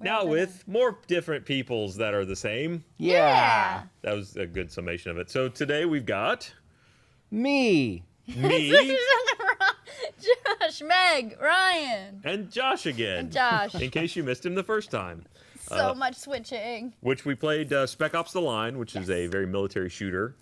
Now with more different peoples that are the same. Yeah. That was a good summation of it. So today we've got Me. me Josh, Meg, Ryan. and Josh again. And Josh. In case you missed him the first time. So much switching. Which we played Spec Ops The Line, which is a very military shooter,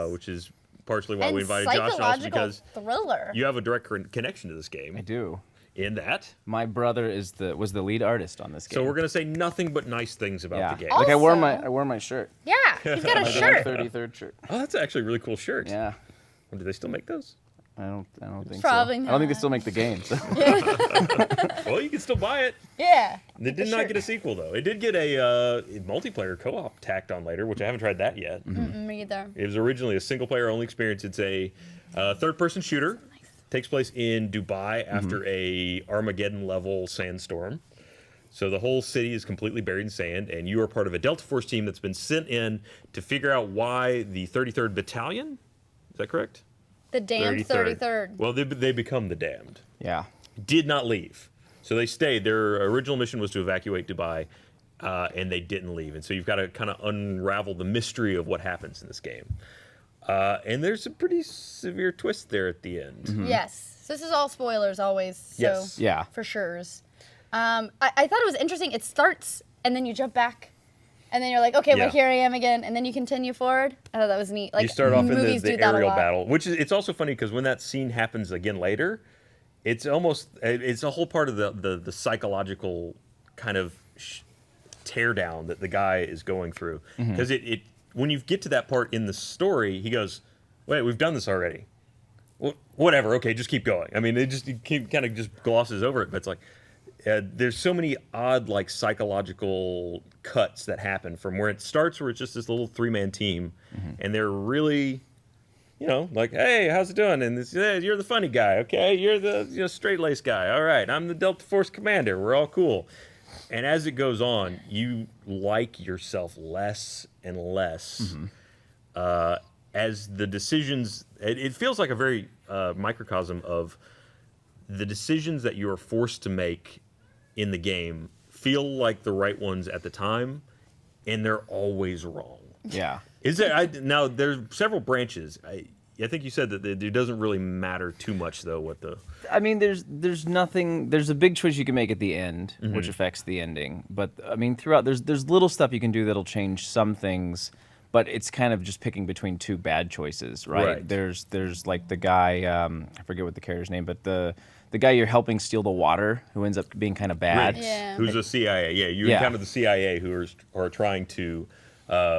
which is partially why And we invited Josh, and also psychological because thriller. you have a direct connection to this I game. do. In that. My brother was the lead artist on this game. So we're going to say nothing but nice things about the game. Like I wore Also- my shirt. Yeah, he's got a My shirt. 33rd shirt. Oh, that's actually a really cool shirt. Yeah. Do they still make those? I don't think Probably so. I don't think they not. still make the game. So. Well, you can still buy it. Yeah. It did not get a sequel, though. It did get a multiplayer co-op tacked on later, which I haven't tried that yet. Me either. It was originally a single-player only experience. It's a third-person shooter. Takes place in Dubai after a Armageddon-level sandstorm. So the whole city is completely buried in sand, and you are part of a Delta Force team that's been sent in to figure out why the 33rd Battalion, is that correct? The damned 33rd. Well, they become the damned. Yeah. Did not leave. So they stayed. Their original mission was to evacuate Dubai, and they didn't leave. And so you've got to kind of unravel the mystery of what happens in this game. And there's a pretty severe twist there at the end. Yes. So this is all spoilers always. So Yes. Yeah. For sures. I thought it was interesting. It starts, and then you jump back. And then you're like, okay, Yeah. well, here I am again. And then you continue forward. I thought that was neat. Like, You start off in movies the do that a aerial lot. battle, which is it's also funny because when that scene happens again later, it's a whole part of the psychological kind of tear down that the guy is going through. Because it when you get to that part in the story, he goes, wait, we've done this already. Well, whatever, okay, just keep going. I mean, it kind of just glosses over it, but it's like, there's so many odd, like, psychological cuts that happen from where it starts, where it's just this little three-man team, and they're really, like, hey, how's it doing? And this, hey, you're the funny guy, okay? You're the straight-laced guy. All right, I'm the Delta Force commander. We're all cool. And as it goes on, you like yourself less and less as the decisions. It feels like a very microcosm of the decisions that you are forced to make in the game feel like the right ones at the time, and they're always wrong. Yeah. Is there now? There's several branches. I think you said that it doesn't really matter too much, though. What the? I mean, there's nothing. There's a big choice you can make at the end, which affects the ending. But I mean, throughout, there's little stuff you can do that'll change some things. But it's kind of just picking between two bad choices, right? There's like the guy, I forget what the character's name, but the guy you're helping steal the water, who ends up being kind of bad. Riggs, Yeah. who's a CIA. Yeah, you encounter the CIA who are trying to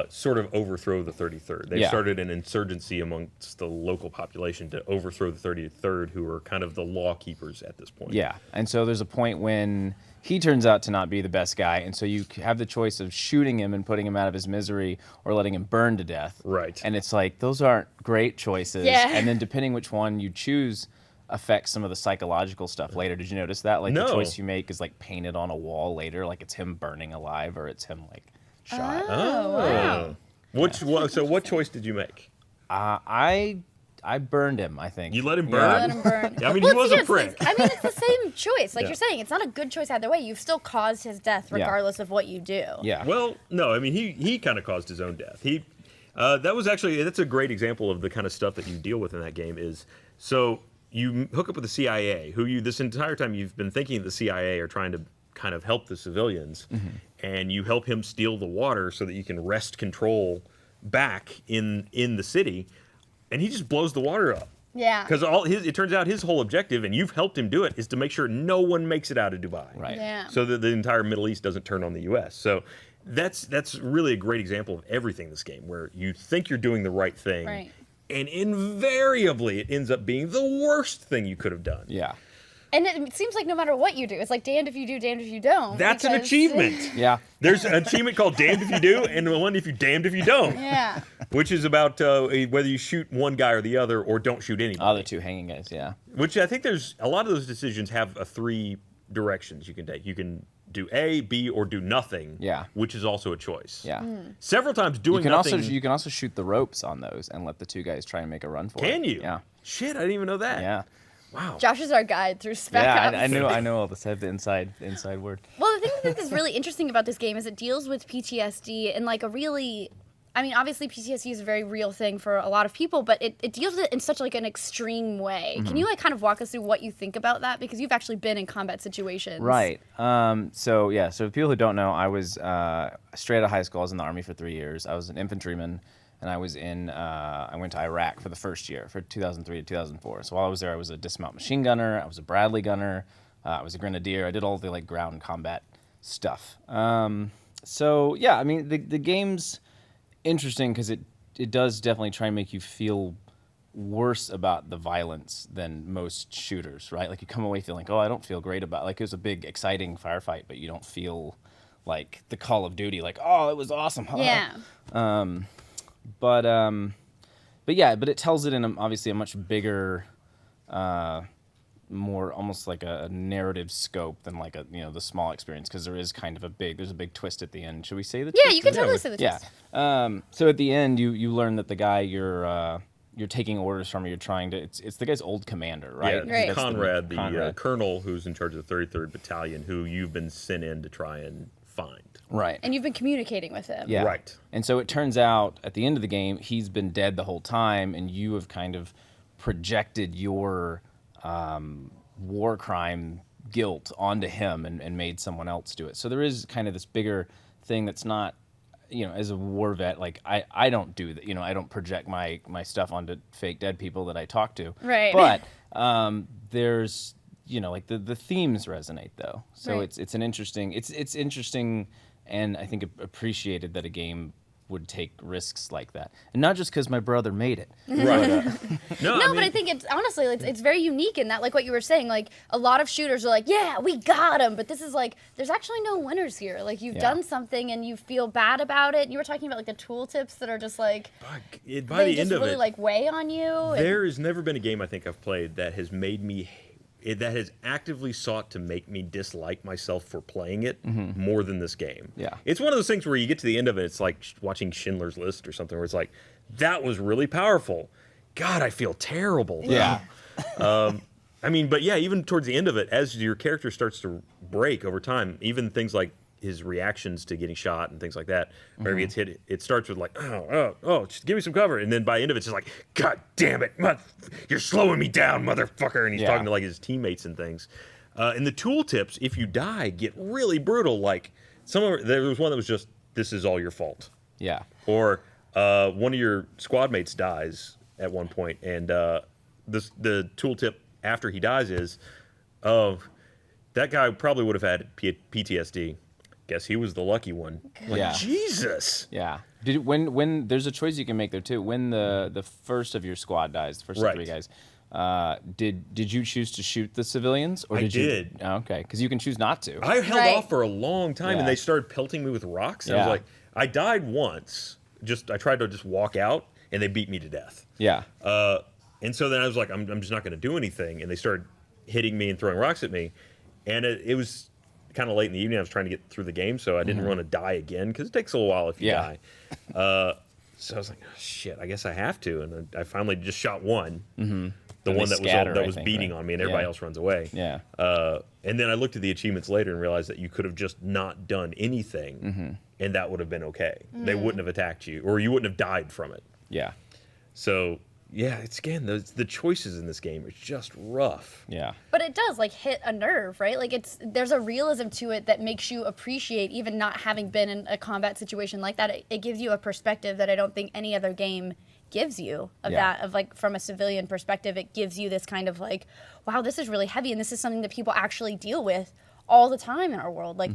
sort of overthrow the 33rd. They started an insurgency amongst the local population to overthrow the 33rd, who are kind of the law keepers at this point. Yeah, and so there's a point when he turns out to not be the best guy, and so you have the choice of shooting him and putting him out of his misery or letting him burn to death. Right. And it's like, those aren't great choices. Yeah. And then depending which one you choose affects some of the psychological stuff later. Did you notice that? Like No. the choice you make is like painted on a wall later, like it's him burning alive or it's him like shot. Oh, wow. What choice did you make? I burned him, I think. You let him Yeah. burn? Let him burn. I mean, he was a it's- prick. I mean, it's the same choice. Like Yeah. you're saying, it's not a good choice either way. You've still caused his death regardless of what you do. Yeah. Well, no, I mean, he kind of caused his own death. That's a great example of the kind of stuff that you deal with in that game is, so you hook up with the CIA, this entire time you've been thinking the CIA are trying to kind of help the civilians, and you help him steal the water so that you can wrest control back in the city, and he just blows the water up. Yeah. Because it turns out his whole objective, and you've helped him do it, is to make sure no one makes it out of Dubai. Right. Yeah. So that the entire Middle East doesn't turn on the U.S. So that's really a great example of everything in this game, where you think you're doing the right thing, Right. and invariably it ends up being the worst thing you could have done. Yeah. And it seems like no matter what you do, it's like damned if you do, damned if you don't. That's an because- achievement. Yeah. There's an achievement called Damned If You Do, and one if you damned if you don't. Yeah. Which is about whether you shoot one guy or the other, or don't shoot anybody. Oh, the two hanging guys, yeah. Which I think there's a lot of those decisions have three directions you can take. You can do A, B, or do nothing. Yeah. Which is also a choice. Yeah. Several times doing You can nothing. you can also shoot the ropes on those and let the two guys try and make a run for it. Can you? Yeah. Shit, I didn't even know that. Yeah. Wow. Josh is our guide through Spec Ops. I know all this. I have the inside word. Well, the thing that is really interesting about this game is it deals with PTSD in like a really, I mean, obviously PTSD is a very real thing for a lot of people, but it deals with it in such like an extreme way. Can you like kind of walk us through what you think about that? Because you've actually been in combat situations. Right. So people who don't know, I was straight out of high school. I was in the Army for 3 years. I was an infantryman, and I went to Iraq for the first year, for 2003 to 2004. So while I was there, I was a dismount machine gunner. I was a Bradley gunner. I was a grenadier. I did all the like ground combat stuff. So yeah, I mean the game's interesting because it does definitely try and make you feel worse about the violence than most shooters, right? Like you come away feeling, oh, I don't feel great about, like it was a big exciting firefight, but you don't feel like the Call of Duty, like, oh, it was awesome. Yeah. But it tells it in obviously a much bigger, more almost like a narrative scope than like the small experience, because there's a big twist at the end. Should we say the twist? Yeah, you can totally say the twist. Yeah. So at the end, you learn that the guy you're taking orders from, you're trying to, it's the guy's old commander, right? Yeah, Right. it's Conrad, the Conrad. colonel who's in charge of the 33rd Battalion, who you've been sent in to try and find. Right. And you've been communicating with him. Yeah. Right. And so it turns out at the end of the game, he's been dead the whole time, and you have kind of projected your war crime guilt onto him and made someone else do it. So there is kind of this bigger thing that's not, as a war vet, like I don't do that. I don't project my stuff onto fake dead people that I talk to. Right. But there's, like the themes resonate though. So Right. it's an interesting, it's interesting, and I think appreciated that a game would take risks like that, and not just because my brother made it. Right. No, but I think it's honestly it's very unique in that, like what you were saying, like a lot of shooters are like, yeah, we got him, but this is like there's actually no winners here. Like you've done something and you feel bad about it. You were talking about like the tooltips that are just like by they the just end of really it, like weigh on you. there has never been a game I think I've played that has made me that has actively sought to make me dislike myself for playing it more than this game. Yeah. It's one of those things where you get to the end of it, it's like watching Schindler's List or something, where it's like, that was really powerful. God, I feel terrible. Yeah. I mean, but yeah, even towards the end of it, as your character starts to break over time, even things like his reactions to getting shot and things like that, whenever he gets hit, it starts with like, oh, just give me some cover. And then by the end of it, it's just like, God damn it, you're slowing me down, motherfucker. And he's talking to like his teammates and things. And the tooltips, if you die, get really brutal. Like there was one that was just, this is all your fault. Yeah. Or one of your squad mates dies at one point, and the tooltip after he dies is, oh, that guy probably would have had PTSD. Guess he was the lucky one. Like, Yeah. Jesus. Yeah. When there's a choice you can make there too. When the first of your squad dies, the first of Right. 3 guys, did you choose to shoot the civilians, or I did you? did. Oh, okay, because you can choose not to. I held Right. off for a long time, and Yeah. they started pelting me with rocks. And I Yeah. was like, I died once. I tried to just walk out, and they beat me to death. Yeah. And so then I was like, I'm just not going to do anything. And they started hitting me and throwing rocks at me. And it was kind of late in the evening. I was trying to get through the game, so I didn't want to die again, because it takes a little while if you die. So I was like, oh, shit, I guess I have to. And I finally just shot one. Mm-hmm. The And one they that scatter, was I think, beating right? on me, and everybody Yeah. else runs away. Yeah. And then I looked at the achievements later and realized that you could have just not done anything, and that would have been okay. They wouldn't have attacked you, or you wouldn't have died from it. Yeah. So, yeah, it's again, the choices in this game are just rough. Yeah. But it does like hit a nerve, right? Like there's a realism to it that makes you appreciate even not having been in a combat situation like that. It gives you a perspective that I don't think any other game gives you of Yeah. that, of like from a civilian perspective. It gives you this kind of like, wow, this is really heavy, and this is something that people actually deal with all the time in our world. Like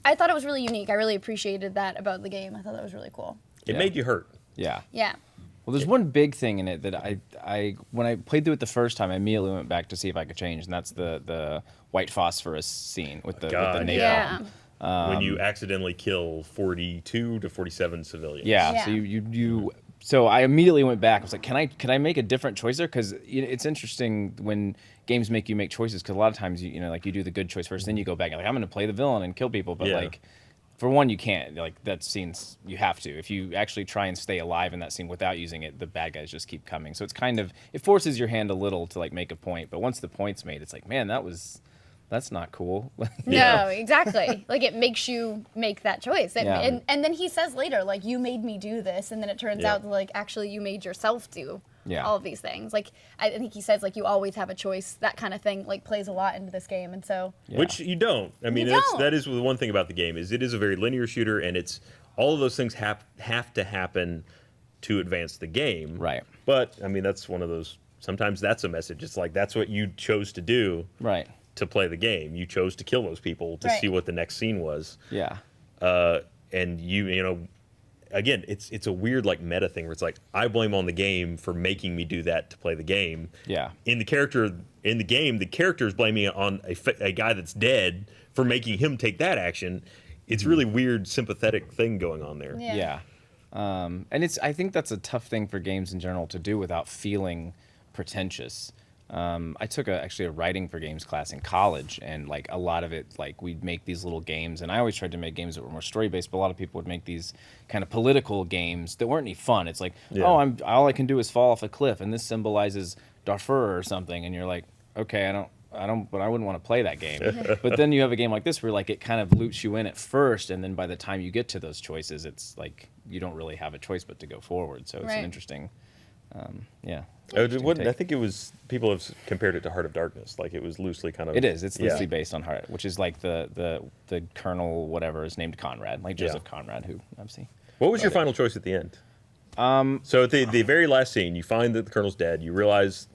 I thought it was really unique. I really appreciated that about the game. I thought that was really cool. It Yeah. made you hurt. Yeah. Yeah. Well, there's one big thing in it that I when I played through it the first time, I immediately went back to see if I could change, and that's the white phosphorus scene with the God, napalm. Yeah. When you accidentally kill 42 to 47 civilians. Yeah. Yeah. So you so I immediately went back. I was like, can I make a different choice there? Because it's interesting when games make you make choices. Because a lot of times you do the good choice first, then you go back and like, I'm going to play the villain and kill people. But Yeah. like for one, you can't. Like, that scene's, you have to. If you actually try and stay alive in that scene without using it, the bad guys just keep coming. So it's kind of, it forces your hand a little to, like, make a point. But once the point's made, it's like, man, that's not cool. No, exactly. Like, it makes you make that choice. Yeah. And then he says later, like, you made me do this. And then it turns out, like, actually you made yourself do all of these things. Like, I think he says, like, you always have a choice. That kind of thing, like, plays a lot into this game. And so... Which you don't. I mean, that is the one thing about the game, is it is a very linear shooter, and it's all of those things have to happen to advance the game. Right. But, I mean, that's one of those... Sometimes that's a message. It's like, that's what you chose to do. Right. To play the game. You chose to kill those people to see what the next scene was. Yeah. And you know, again, it's a weird, like, meta thing where it's like, I blame on the game for making me do that to play the game. Yeah. In the game, the character is blaming it on a guy that's dead for making him take that action. It's really weird, sympathetic thing going on there. Yeah. And I think that's a tough thing for games in general to do without feeling pretentious. I took actually a writing for games class in college, and like a lot of it, like we'd make these little games, and I always tried to make games that were more story based, but a lot of people would make these kind of political games that weren't any fun. It's like, all I can do is fall off a cliff, and this symbolizes Darfur or something, and you're like, okay, but I wouldn't want to play that game. But then you have a game like this where like it kind of loops you in at first, and then by the time you get to those choices, it's like you don't really have a choice but to go forward. So it's an interesting, I think it was, people have compared it to Heart of Darkness. Like, it was loosely kind of... It is. It's loosely based on Heart, which is like the colonel, whatever, is named Conrad, like Joseph Conrad, who obviously... What was your final choice at the end? So at the very last scene, you find that the colonel's dead. You realize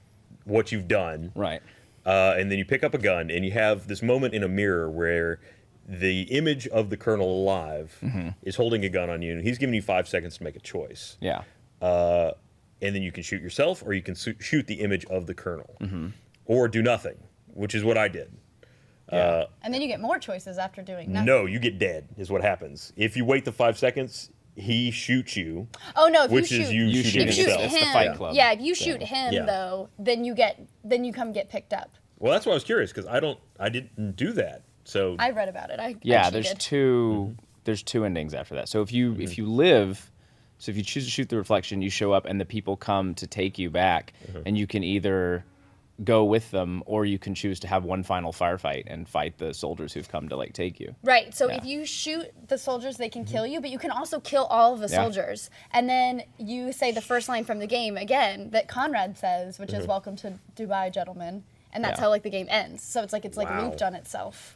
what you've done. Right. And then you pick up a gun, and you have this moment in a mirror where the image of the colonel alive is holding a gun on you, and he's giving you 5 seconds to make a choice. Yeah. And then you can shoot yourself, or you can shoot the image of the colonel, or do nothing, which is what I did. Yeah. And then you get more choices after doing nothing. No, you get dead, is what happens. If you wait the 5 seconds, he shoots you. Oh no! If which you is shoot, you shooting if you yourself. shoot It's the him, Fight Club. yeah. If you shoot him though, then you come get picked up. Mm-hmm. Well, that's why I was curious, because I didn't do that. So I read about it. I there's cheated. there's two endings after that. So if you live, so if you choose to shoot the reflection, you show up and the people come to take you back, and you can either go with them, or you can choose to have one final firefight and fight the soldiers who've come to like take you. Right. So if you shoot the soldiers, they can kill you, but you can also kill all of the soldiers. And then you say the first line from the game again that Conrad says, which is "Welcome to Dubai, gentlemen," and that's how like the game ends. So it's like looped on itself.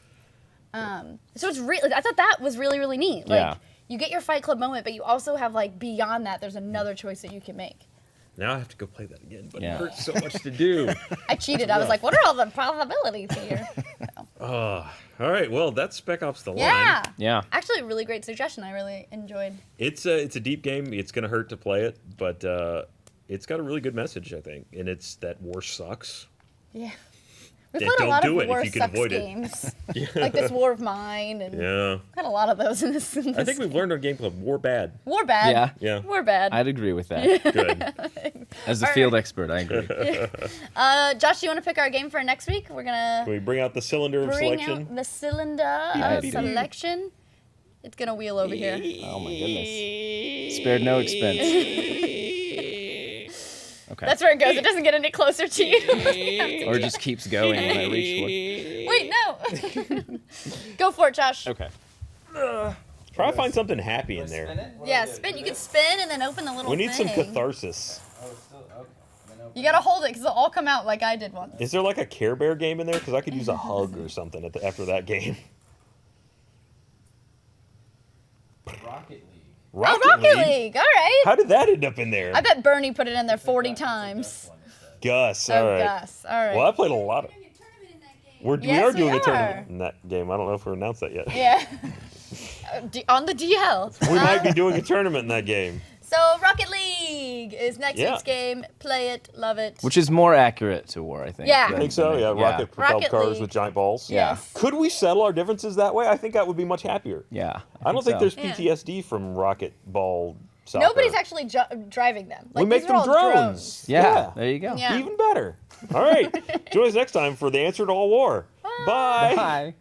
So it's really, I thought that was really, really neat. Like you get your Fight Club moment, but you also have like beyond that, there's another choice that you can make. now I have to go play that again, but Yeah. it hurts so much to do. I cheated. I was like, what are all the probabilities here? All right, well, that's Spec Ops: The Line. Yeah. Yeah. Actually, a really great suggestion. I really enjoyed. It's a deep game. It's gonna hurt to play it, but it's got a really good message, I think, and it's that war sucks. Yeah. We Then played a don't lot do of it War if you can Sucks avoid it. games. Like this War of Mine, and Yeah, had a lot of those in this. I think we've learned our game club War Bad. War bad. Yeah. Yeah, War bad. I'd agree with that. good. As a field expert, I agree. Josh, do you want to pick our game for next week? We're gonna Can we bring out the cylinder of bring selection? out the cylinder Yeah, of dude. selection. It's gonna wheel over here. Oh my goodness. Spared no expense. Okay. That's where it goes. It doesn't get any closer to you. Or it just keeps going when I reach Wait, no. Go for it, Josh. one. Okay. Try to find something happy in there. Yeah, spin. You can spin and then open the little We need some thing. catharsis. You gotta hold it because it'll all come out like I did once. Is there like a Care Bear game in there? Because I could use a hug or something after that game. Rocket League. Rocket League. All right. How did that end up in there? I bet Bernie put it in there 40 times. Gus. All Oh, right. Gus. All right. Well, I played a lot of. We Yes, are doing we a tournament in that game. I don't know if we announced that yet. Yeah. On the DL. We might be doing a tournament in that game. So Rocket League is next Yeah. week's game. Play it, love it. Which is more accurate to war, I think. Yeah. I think so. Yeah, rocket propelled Rocket cars League. with giant balls. Yeah. Yes. Could we settle our differences that way? I think that would be much happier. Yeah. I don't think so. there's Yeah. PTSD from rocket ball soccer. Nobody's actually driving them. We Like, make these are them all drones. Yeah. There you go. Yeah. Even better. All right. Join us next time for the answer to all war. Bye. Bye.